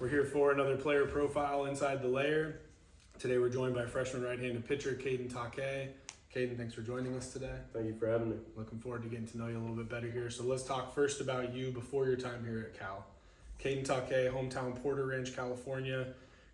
We're here for another player profile inside the Lair. Today we're joined by freshman right-handed pitcher Kaden Taque. Kaden, thanks for joining us today. Thank you for having me. Looking forward to getting to know you a little bit better here. So let's talk first about you before your time here at Cal. Kaden Taque, hometown Porter Ranch, California,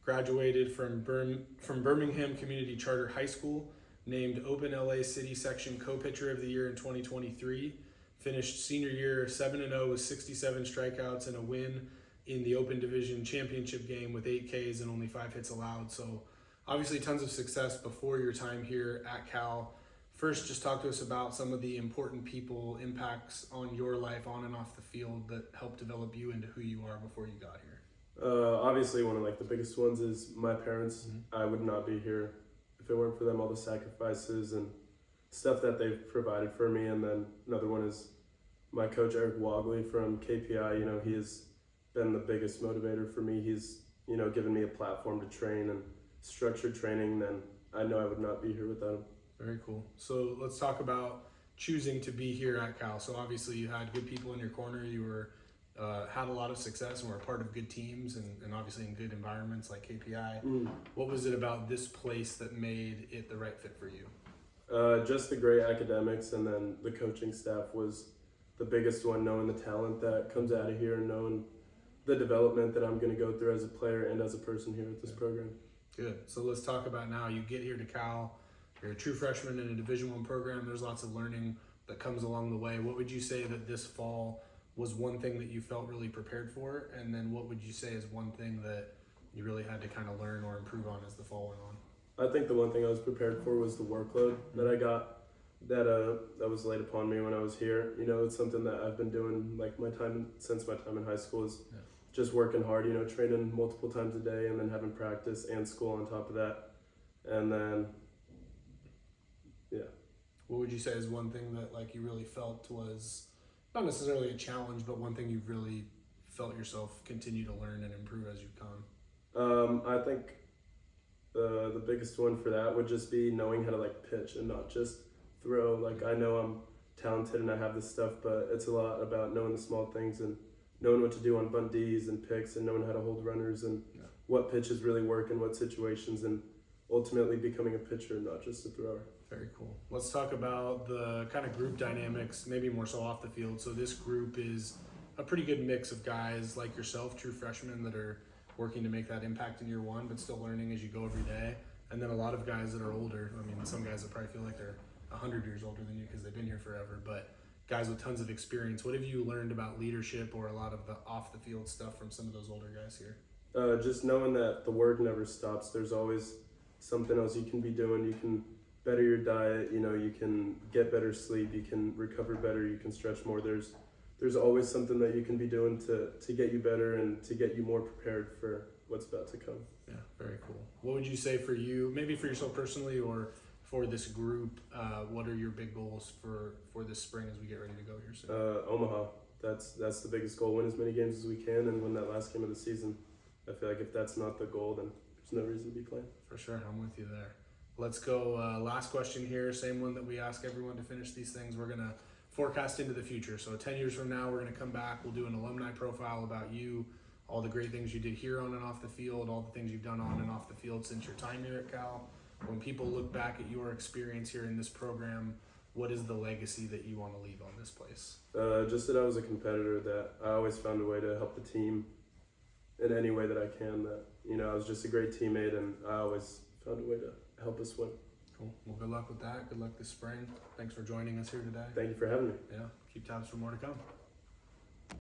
graduated from Birmingham Community Charter High School, named Open LA City Section Co-Pitcher of the Year in 2023, finished senior year 7-0 with 67 strikeouts and a win in the Open Division Championship game with 8 Ks and only 5 hits allowed. So obviously tons of success before your time here at Cal. First, just talk to us about some of the important people, impacts on your life on and off the field that helped develop you into who you are before you got here. Obviously, one of the biggest ones is my parents. I would not be here if it weren't for them, all the sacrifices and stuff that they've provided for me. And then another one is my coach, Eric Wogley from KPI. You know, he has been the biggest motivator for me. He's, given me a platform to train and structured training. Then I know I would not be here without him. Very cool. So let's talk about choosing to be here at Cal. So obviously you had good people in your corner. You were had a lot of success and were a part of good teams and obviously in good environments like KPI. What was it about this place that made it the right fit for you? Just the great academics, and then the coaching staff was the biggest one, knowing the talent that comes out of here and knowing the development that I'm going to go through as a player and as a person here at this program. Good. So let's talk about now. You get here to Cal. You're a true freshman in a Division I program. There's lots of learning that comes along the way. What would you say that this fall was one thing that you felt really prepared for? And then what would you say is one thing that you really had to kind of learn or improve on as the fall went on? I think the one thing I was prepared for was the workload that I got that was laid upon me when I was here. It's something that I've been doing since my time in high school is just working hard, training multiple times a day and then having practice and school on top of that. And then, What would you say is one thing that you really felt was not necessarily a challenge, but one thing you've really felt yourself continue to learn and improve as you've come? I think the biggest one for that would just be knowing how to pitch and not just throw. I know I'm talented and I have this stuff, but it's a lot about knowing the small things and knowing what to do on bunt Ds and picks and knowing how to hold runners and what pitches really work in what situations, and ultimately becoming a pitcher, not just a thrower. Very cool. Let's talk about the kind of group dynamics, maybe more so off the field. So this group is a pretty good mix of guys like yourself, true freshmen that are working to make that impact in year one, but still learning as you go every day. And then a lot of guys that are older. I mean, some guys that probably feel like they're 100 years older than you because they've been here forever, but guys with tons of experience. What have you learned about leadership or a lot of the off the field stuff from some of those older guys here? Just knowing that the work never stops. There's always something else you can be doing. You can better your diet, you can get better sleep, you can recover better, you can stretch more. There's always something that you can be doing to get you better and to get you more prepared for what's about to come. Yeah, very cool. What would you say for you, maybe for yourself personally or for this group, what are your big goals for this spring as we get ready to go here soon? Omaha. That's the biggest goal. Win as many games as we can and win that last game of the season. I feel like if that's not the goal, then there's no reason to be playing. For sure, I'm with you there. Let's go last question here, same one that we ask everyone to finish these things. We're going to forecast into the future. So 10 years from now, we're going to come back. We'll do an alumni profile about you, all the great things you did here on and off the field, all the things you've done on and off the field since your time here at Cal. When people look back at your experience here in this program, what is the legacy that you want to leave on this place? Just that I was a competitor, that I always found a way to help the team in any way that I can, that, I was just a great teammate and I always found a way to help us win. Cool. Well, good luck with that. Good luck this spring. Thanks for joining us here today. Thank you for having me. Yeah. Keep tabs for more to come.